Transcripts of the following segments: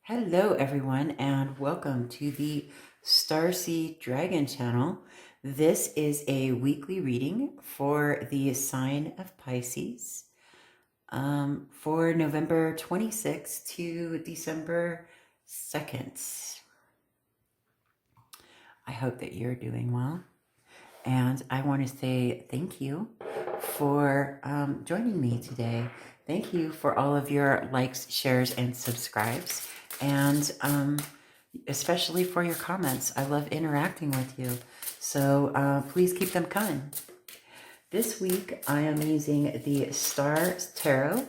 Hello, everyone, and welcome to the Starseed Dragon channel. This is a weekly reading for the sign of Pisces for November 26th to December 2nd. I hope that you're doing well, and I want to say thank you for joining me today. Thank you for all of your likes, shares, and subscribes, and especially for your comments. I love interacting with you, so please keep them coming. This week I am using the Star Tarot.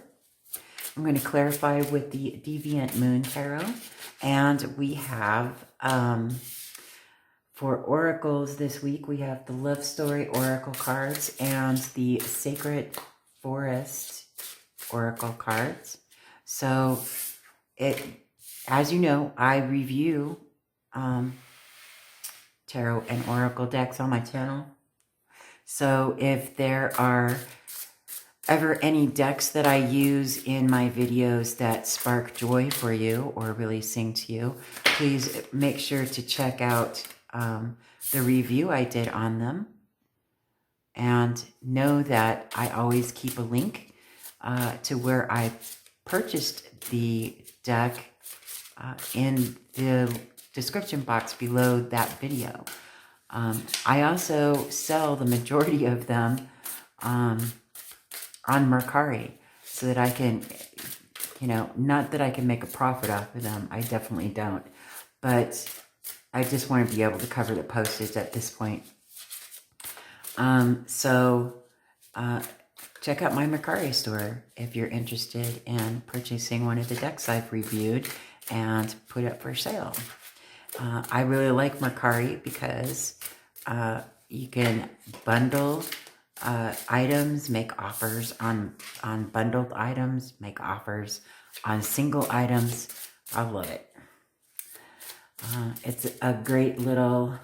I'm going to clarify with the Deviant Moon Tarot, and we have for oracles this week, we have the Love Story Oracle cards and the Sacred Forest Oracle cards. So, as you know, I review tarot and oracle decks on my channel. So, if there are ever any decks that I use in my videos that spark joy for you or really sing to you, please make sure to check out the review I did on them, and know that I always keep a link to where I purchased the deck in the description box below that video. I also sell the majority of them on Mercari, so that I can, not that I can make a profit off of them. I definitely don't, but I just want to be able to cover the postage at this point. So check out my Mercari store if you're interested in purchasing one of the decks I've reviewed and put up for sale. I really like Mercari because you can bundle items, make offers on bundled items, make offers on single items. I love it. It's a great little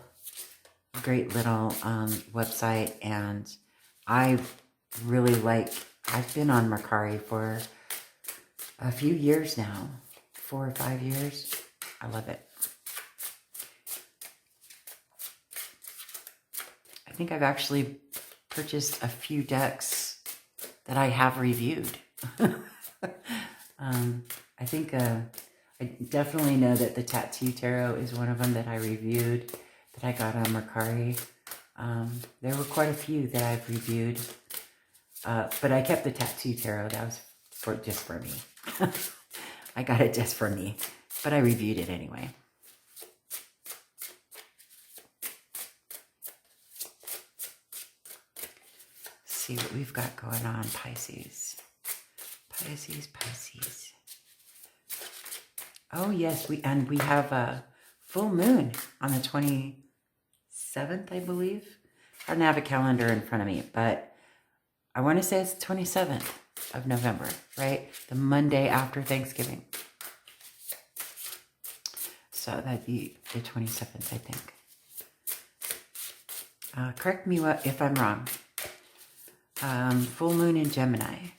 website, and I really I've been on Mercari for a few years now, 4 or 5 years. I love it. I think I've actually purchased a few decks that I have reviewed. I think I definitely know that the Tattoo Tarot is one of them that I reviewed, that I got on Mercari. There were quite a few that I've reviewed, but I kept the Tattoo Tarot. That was just for me. I got it just for me, but I reviewed it anyway. Let's see what we've got going on, Pisces. Pisces. Oh yes, we have a full moon on the 27th, I believe. I don't have a calendar in front of me, but I want to say it's the 27th of November, right? The Monday after Thanksgiving. So that'd be the 27th, I think. Correct me if I'm wrong. Full moon in Gemini,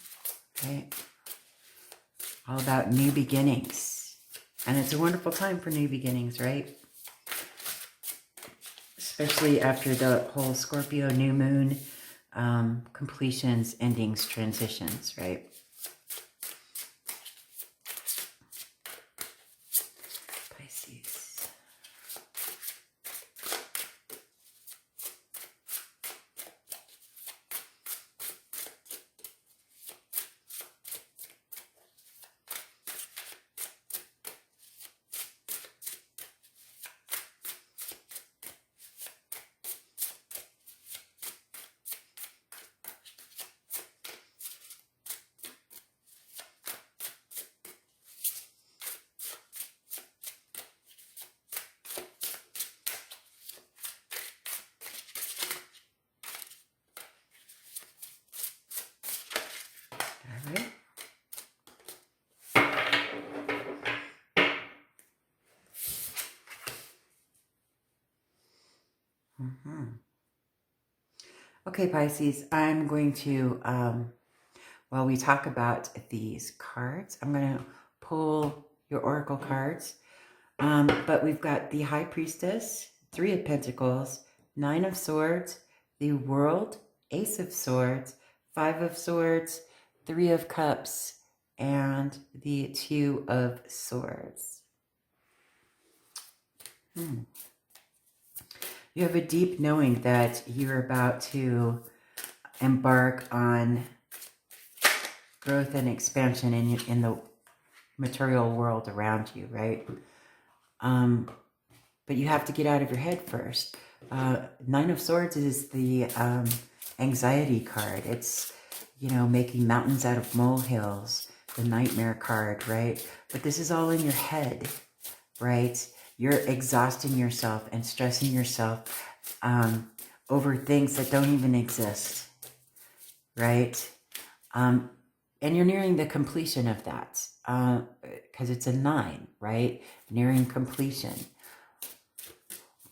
right? All about new beginnings. And it's a wonderful time for new beginnings, right? Especially after the whole Scorpio new moon, completions, endings, transitions, right? Pisces. Okay, Pisces, I'm going to, while we talk about these cards, I'm going to pull your oracle cards. But we've got the High Priestess, Three of Pentacles, Nine of Swords, the World, Ace of Swords, Five of Swords, Three of Cups, and the Two of Swords. You have a deep knowing that you're about to embark on growth and expansion in the material world around you, right? But you have to get out of your head first. Nine of Swords is the anxiety card. It's, you know, making mountains out of molehills, the nightmare card, right? But this is all in your head, right? You're exhausting yourself and stressing yourself over things that don't even exist, right? And you're nearing the completion of that because it's a 9, right? Nearing completion.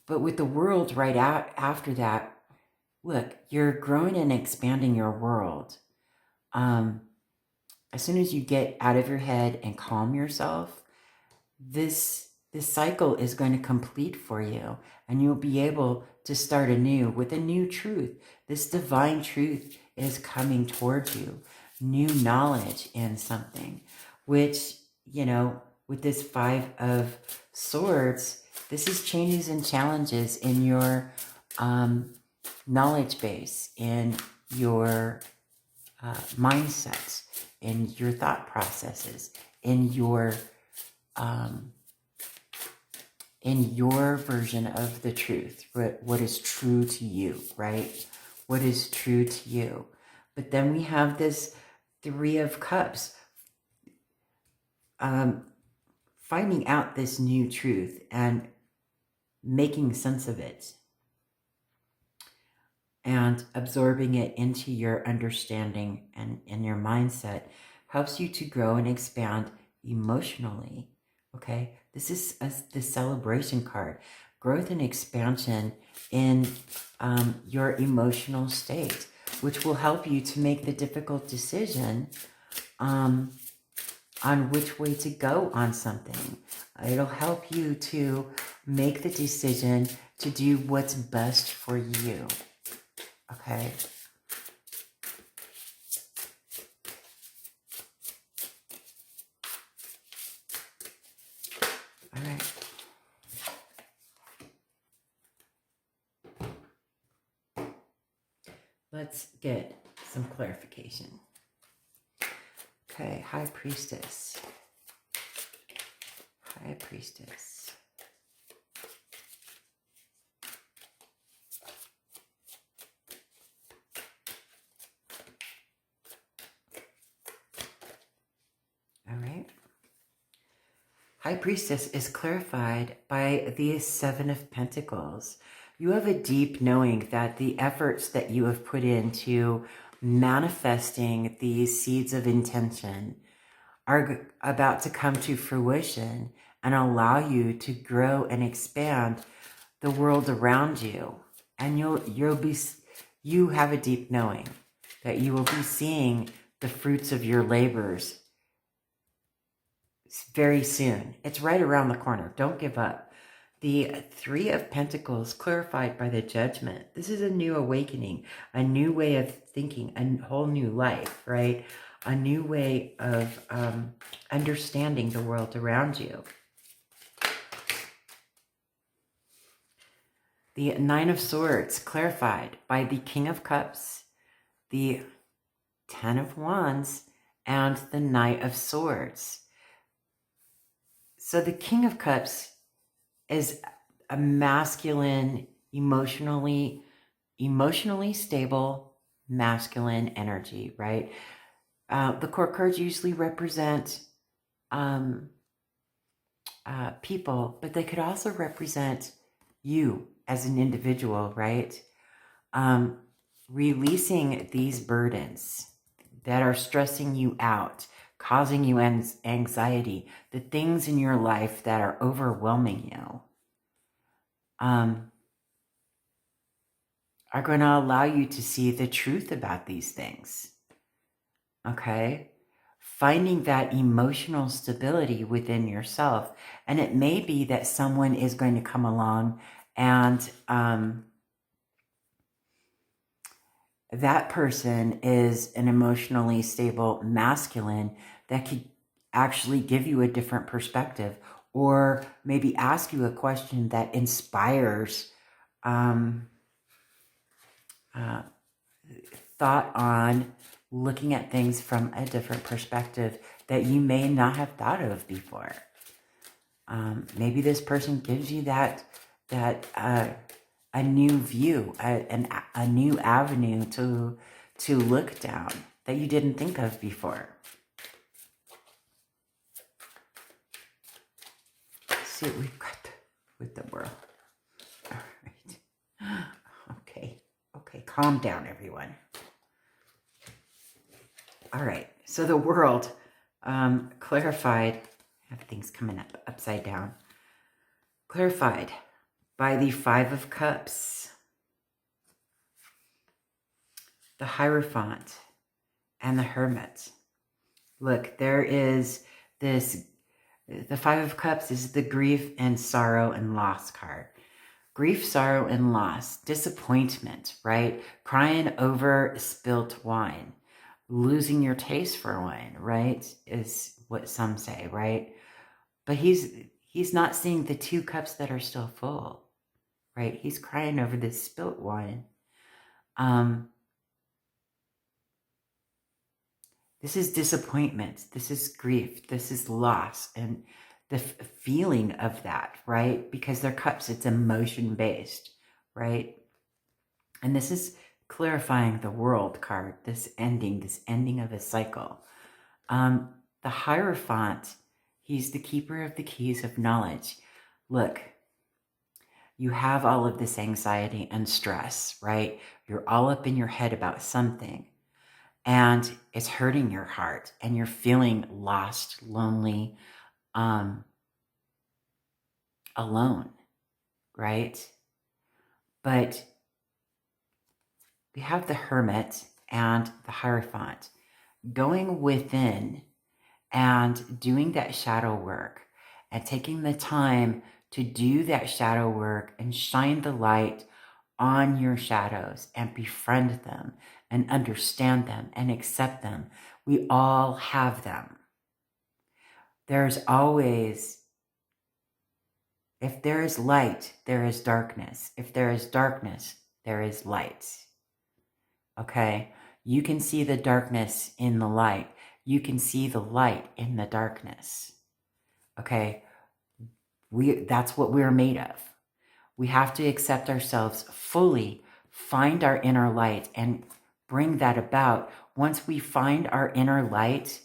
But with the world right out after that, look, you're growing and expanding your world. As soon as you get out of your head and calm yourself, this cycle is going to complete for you, and you'll be able to start anew with a new truth. This divine truth is coming towards you. New knowledge in something, which, you know, with this Five of Swords, this is changes and challenges in your knowledge base, in your mindsets, in your thought processes, in your version of the truth, what is true to you, right? What is true to you. But then we have this Three of Cups, finding out this new truth and making sense of it and absorbing it into your understanding and in your mindset helps you to grow and expand emotionally, okay? This is the celebration card, growth and expansion in your emotional state, which will help you to make the difficult decision on which way to go on something. It'll help you to make the decision to do what's best for you, okay? All right. Let's get some clarification. Okay, High Priestess. High Priestess. All right. High Priestess is clarified by the Seven of Pentacles. You have a deep knowing that the efforts that you have put into manifesting these seeds of intention are about to come to fruition and allow you to grow and expand the world around you. And you have a deep knowing that you will be seeing the fruits of your labors very soon. It's right around the corner. Don't give up. The Three of Pentacles clarified by the Judgment. This is a new awakening, a new way of thinking, a whole new life, right? A new way of understanding the world around you. The Nine of Swords clarified by the King of Cups, the Ten of Wands, and the Knight of Swords. So the King of Cups is a masculine, emotionally stable, masculine energy, right? The court cards usually represent people, but they could also represent you as an individual, right? Releasing these burdens that are stressing you out, causing you anxiety, the things in your life that are overwhelming you, are going to allow you to see the truth about these things. Okay? finding that emotional stability within yourself. And it may be that someone is going to come along and that person is an emotionally stable masculine that could actually give you a different perspective, or maybe ask you a question that inspires thought on looking at things from a different perspective that you may not have thought of before. Maybe this person gives you that a new view, a new avenue to look down that you didn't think of before. Let's see what we've got with the world. All right. Okay, calm down, everyone. All right, so the world clarified. I have things coming up upside down. Clarified by the Five of Cups, the Hierophant, and the Hermit. Look, there is this, the Five of Cups is the grief and sorrow and loss card. Grief, sorrow, and loss, disappointment, right? Crying over spilt wine, losing your taste for wine, right? Is what some say, right? But he's not seeing the two cups that are still full, right? He's crying over this spilt wine. This is disappointment. This is grief. This is loss. And the feeling of that, right? Because they're cups, it's emotion-based, right? And this is clarifying the World card, this ending of a cycle. The Hierophant, he's the keeper of the keys of knowledge. Look, you have all of this anxiety and stress, right? You're all up in your head about something, and it's hurting your heart, and you're feeling lost, lonely, alone, right? But we have the Hermit and the Hierophant going within and doing that shadow work and taking the time to do that shadow work and shine the light on your shadows and befriend them and understand them and accept them. We all have them. There's always, if there is light, there is darkness. If there is darkness, there is light. Okay? You can see the darkness in the light. You can see the light in the darkness. Okay? That's what we're made of. We have to accept ourselves fully, find our inner light, and bring that about. Once we find our inner light,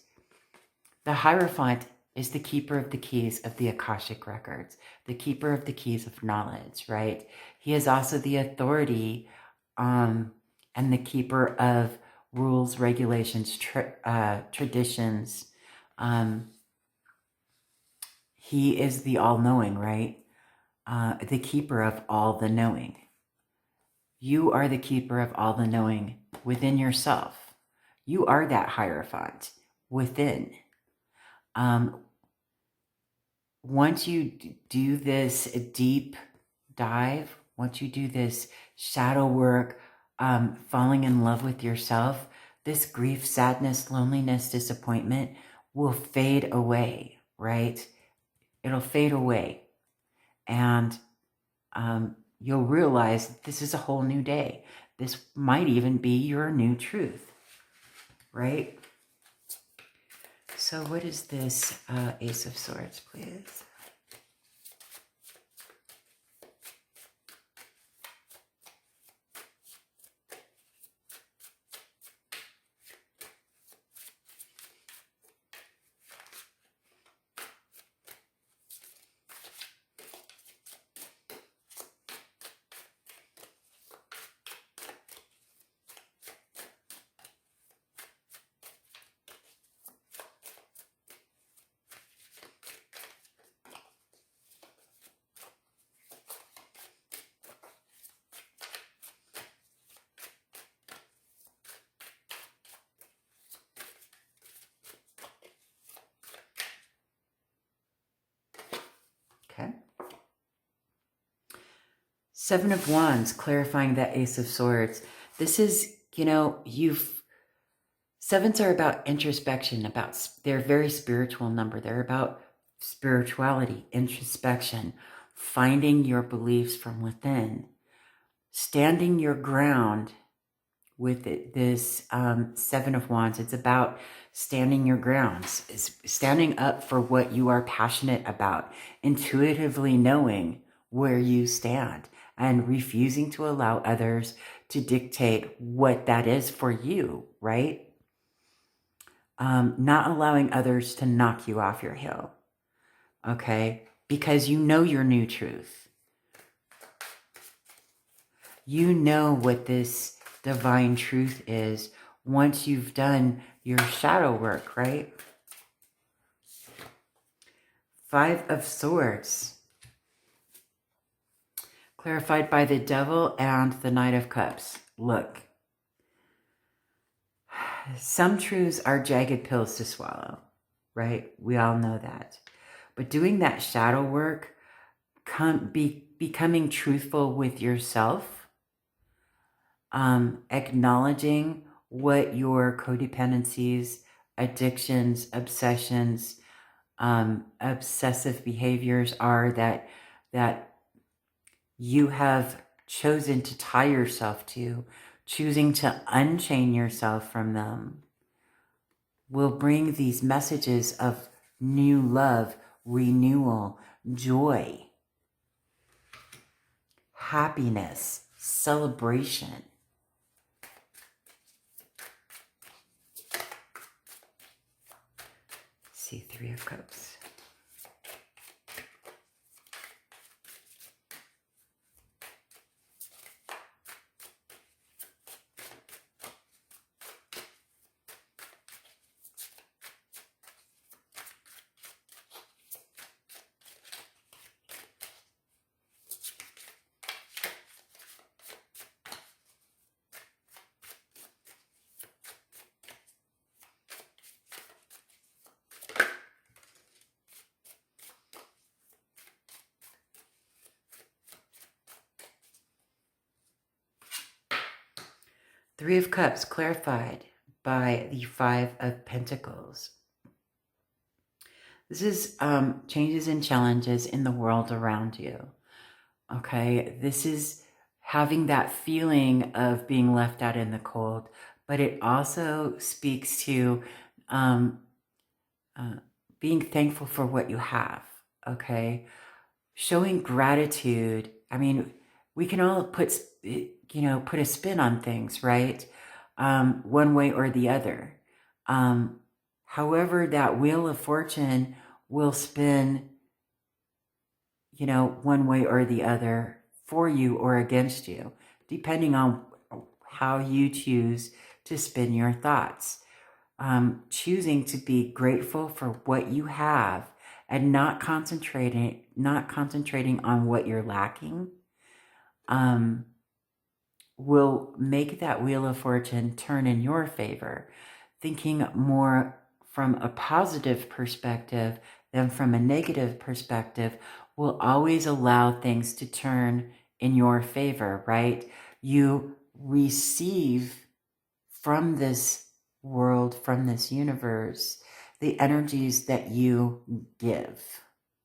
the Hierophant is the keeper of the keys of the Akashic records, the keeper of the keys of knowledge, right? He is also the authority and the keeper of rules, regulations, traditions. He is the all-knowing, right? The keeper of all the knowing. You are the keeper of all the knowing within yourself. You are that Hierophant within. Once you do this deep dive, once you do this shadow work, falling in love with yourself, this grief, sadness, loneliness, disappointment will fade away, right? It'll fade away. And you'll realize this is a whole new day. This might even be your new truth, right? So what is this Ace of Swords, please? Seven of Wands, clarifying that Ace of Swords. This is, sevens are about introspection, they're a very spiritual number. They're about spirituality, introspection, finding your beliefs from within, standing your ground with this Seven of Wands. It's about standing your grounds, standing up for what you are passionate about, intuitively knowing where you stand and refusing to allow others to dictate what that is for you, right? Not allowing others to knock you off your hill, okay? Because you know your new truth. You know what this divine truth is once you've done your shadow work, right? Five of Swords, clarified by the Devil and the Knight of Cups. Look, some truths are jagged pills to swallow, right? We all know that. But doing that shadow work, becoming truthful with yourself, acknowledging what your codependencies, addictions, obsessions, obsessive behaviors are that you have chosen to tie yourself to, choosing to unchain yourself from them, will bring these messages of new love, renewal, joy, happiness, celebration. See, Three of Cups. Three of Cups, clarified by the Five of Pentacles. This is changes and challenges in the world around you. Okay, this is having that feeling of being left out in the cold, but it also speaks to being thankful for what you have. Okay, showing gratitude. I mean, we can all put a spin on things, right? One way or the other. However, that wheel of fortune will spin, one way or the other for you or against you, depending on how you choose to spin your thoughts. Choosing to be grateful for what you have and not concentrating on what you're lacking, will make that wheel of fortune turn in your favor. Thinking more from a positive perspective than from a negative perspective will always allow things to turn in your favor, right? You receive from this world, from this universe, the energies that you give,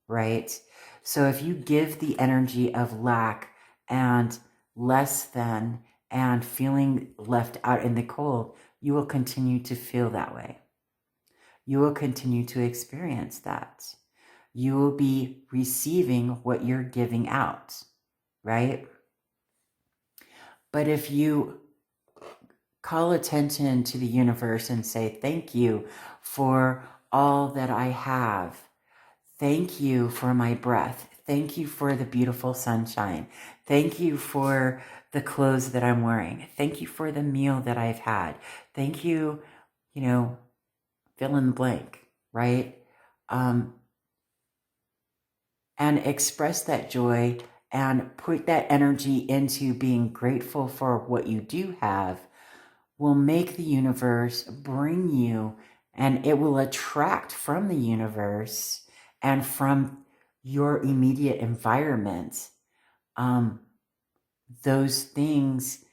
right? So if you give the energy of lack and less than and feeling left out in the cold, you will continue to feel that way. You will continue to experience that. You will be receiving what you're giving out, right? But if you call attention to the universe and say, thank you for all that I have. Thank you for my breath. Thank you for the beautiful sunshine. Thank you for the clothes that I'm wearing. Thank you for the meal that I've had. Thank you, fill in the blank, right? And express that joy and put that energy into being grateful for what you do have, will make the universe bring you, and it will attract from the universe and from your immediate environment those things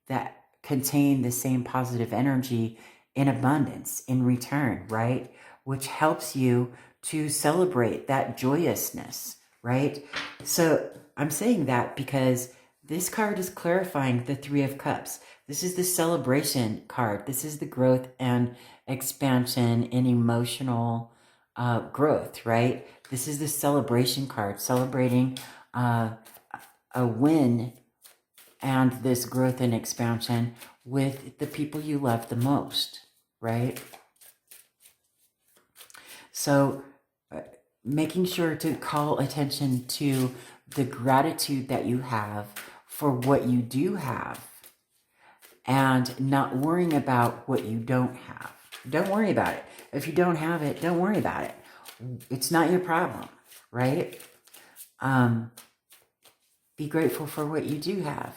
that contain the same positive energy in abundance in return, right? Which helps you to celebrate that joyousness, right? So I'm saying that because this card is clarifying the Three of Cups. This is the celebration card. This is the growth and expansion in emotional growth, right? This is the celebration card, celebrating a win and this growth and expansion with the people you love the most, right? So making sure to call attention to the gratitude that you have for what you do have and not worrying about what you don't have. Don't worry about it. If you don't have it, don't worry about it. It's not your problem, right? Be grateful for what you do have.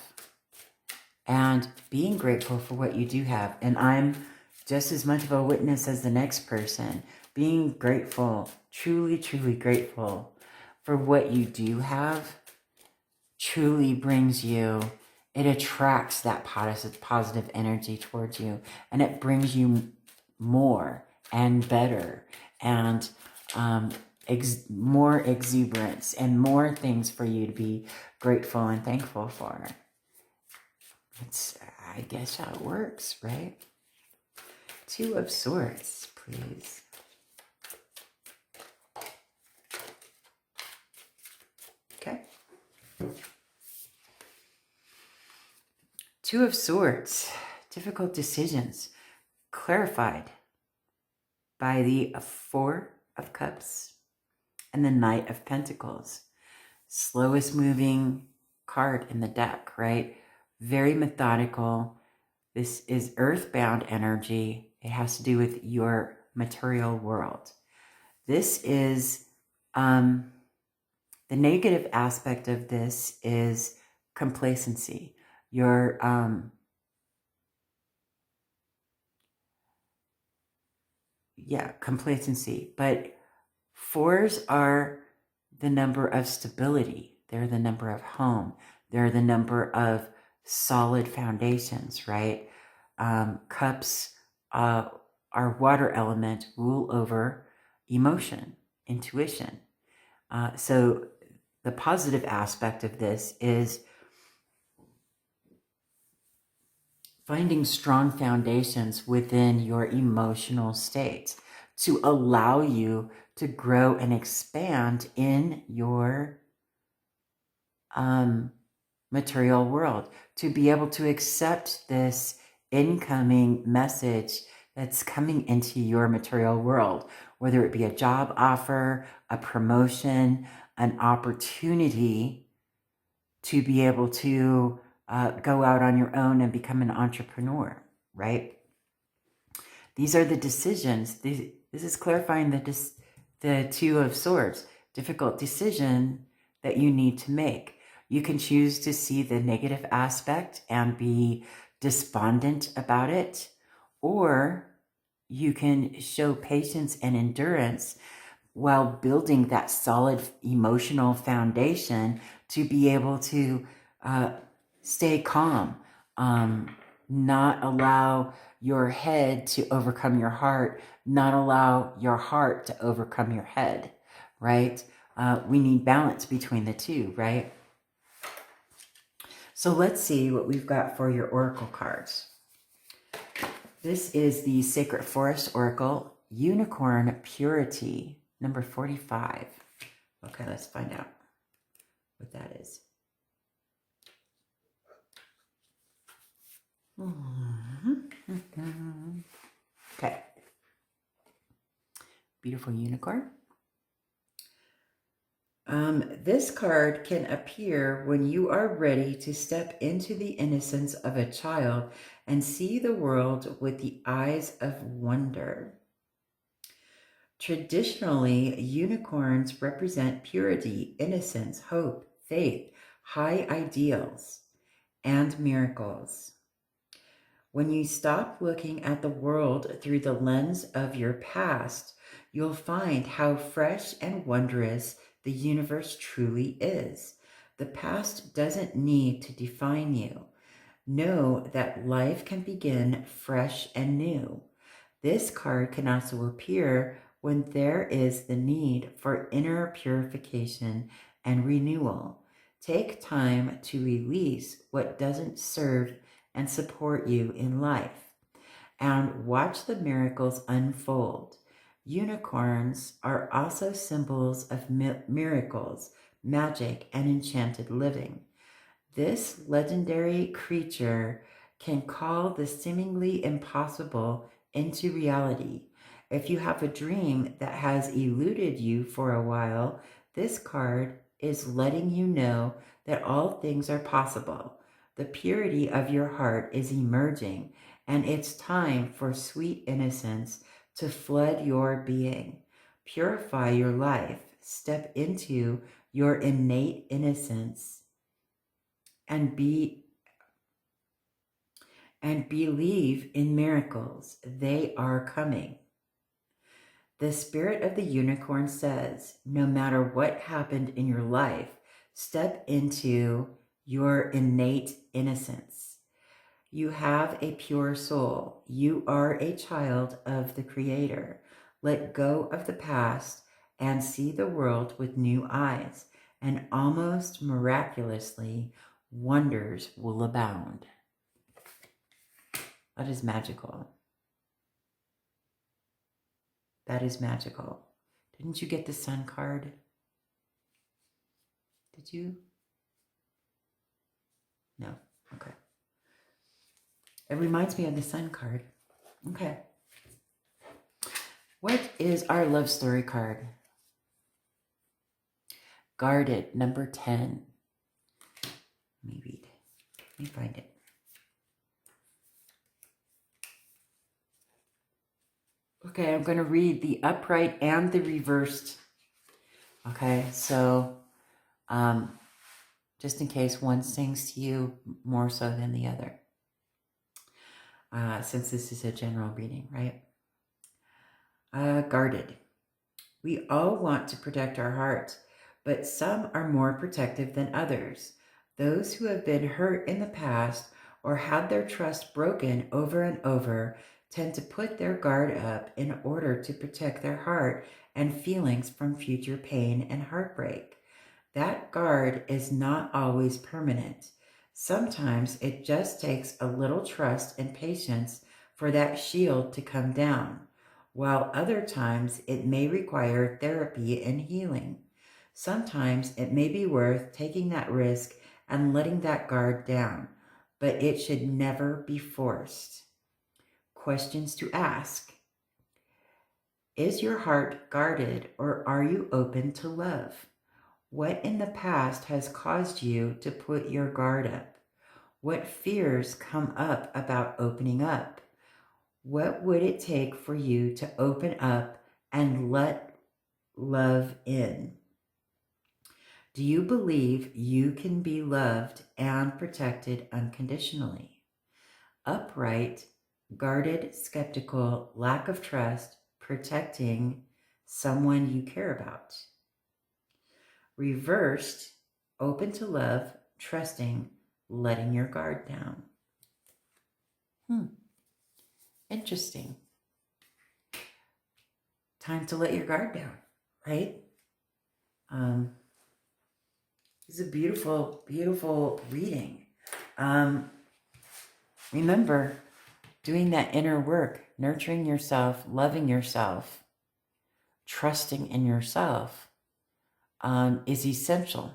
And being grateful for what you do have. And I'm just as much of a witness as the next person. Being grateful, truly, truly grateful for what you do have truly brings you, it attracts that positive energy towards you. And it brings you more and better and more exuberance and more things for you to be grateful and thankful for. That's, I guess, how it works, right? Two of Swords, please. Okay. Two of Swords, difficult decisions, clarified by the Four of Cups and the Knight of Pentacles. Slowest moving card in the deck, right? Very methodical. This is earthbound energy. It has to do with your material world. This is, the negative aspect of this is complacency. Your, complacency. But fours are the number of stability. They're the number of home. They're the number of solid foundations, right? Cups are water element, rule over emotion, intuition. So the positive aspect of this is finding strong foundations within your emotional state to allow you to grow and expand in your material world, to be able to accept this incoming message that's coming into your material world, whether it be a job offer, a promotion, an opportunity to be able to go out on your own and become an entrepreneur, right? These are the decisions. This is clarifying the Two of Swords, difficult decision that you need to make. You can choose to see the negative aspect and be despondent about it, or you can show patience and endurance while building that solid emotional foundation to be able to stay calm, not allow your head to overcome your heart, not allow your heart to overcome your head, right? We need balance between the two, right? So let's see what we've got for your oracle cards. This is the Sacred Forest Oracle, Unicorn Purity, number 45. Okay, let's find out what that is. Okay. Beautiful unicorn. This card can appear when you are ready to step into the innocence of a child and see the world with the eyes of wonder. Traditionally, unicorns represent purity, innocence, hope, faith, high ideals, and miracles. When you stop looking at the world through the lens of your past, you'll find how fresh and wondrous the universe truly is. The past doesn't need to define you. Know that life can begin fresh and new. This card can also appear when there is the need for inner purification and renewal. Take time to release what doesn't serve and support you in life, and watch the miracles unfold. Unicorns are also symbols of miracles, magic, and enchanted living. This legendary creature can call the seemingly impossible into reality. If you have a dream that has eluded you for a while, this card is letting you know that all things are possible. The purity of your heart is emerging, and it's time for sweet innocence to flood your being. Purify your life. Step into your innate innocence and believe in miracles. They are coming. The spirit of the unicorn says, no matter what happened in your life, step into your innate innocence. You have a pure soul. You are a child of the Creator. Let go of the past and see the world with new eyes, and almost miraculously, wonders will abound. That is magical. That is magical. Didn't you get the Sun card? Did you? No. Okay. It reminds me of the Sun card. Okay. What is our love story card? Guarded, number 10. Let me read. Let me find it. Okay, I'm going to read the upright and the reversed. Okay, so just in case one sings to you more so than the other. Since this is a general reading, right? Guarded. We all want to protect our hearts, but some are more protective than others. Those who have been hurt in the past or had their trust broken over and over tend to put their guard up in order to protect their heart and feelings from future pain and heartbreak. That guard is not always permanent. Sometimes it just takes a little trust and patience for that shield to come down, while other times it may require therapy and healing. Sometimes it may be worth taking that risk and letting that guard down, but it should never be forced. Questions to ask. Is your heart guarded, or are you open to love? What in the past has caused you to put your guard up? What fears come up about opening up? What would it take for you to open up and let love in? Do you believe you can be loved and protected unconditionally? Upright, guarded, skeptical, lack of trust, protecting someone you care about. Reversed, open to love, trusting, letting your guard down. Interesting. Time to let your guard down, right? It's a beautiful, beautiful reading. Remember, doing that inner work, nurturing yourself, loving yourself, trusting in yourself is essential,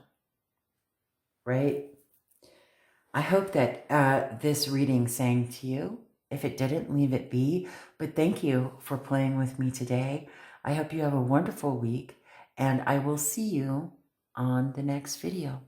right? I hope that this reading sang to you. If it didn't, leave it be. But thank you for playing with me today. I hope you have a wonderful week, and I will see you on the next video.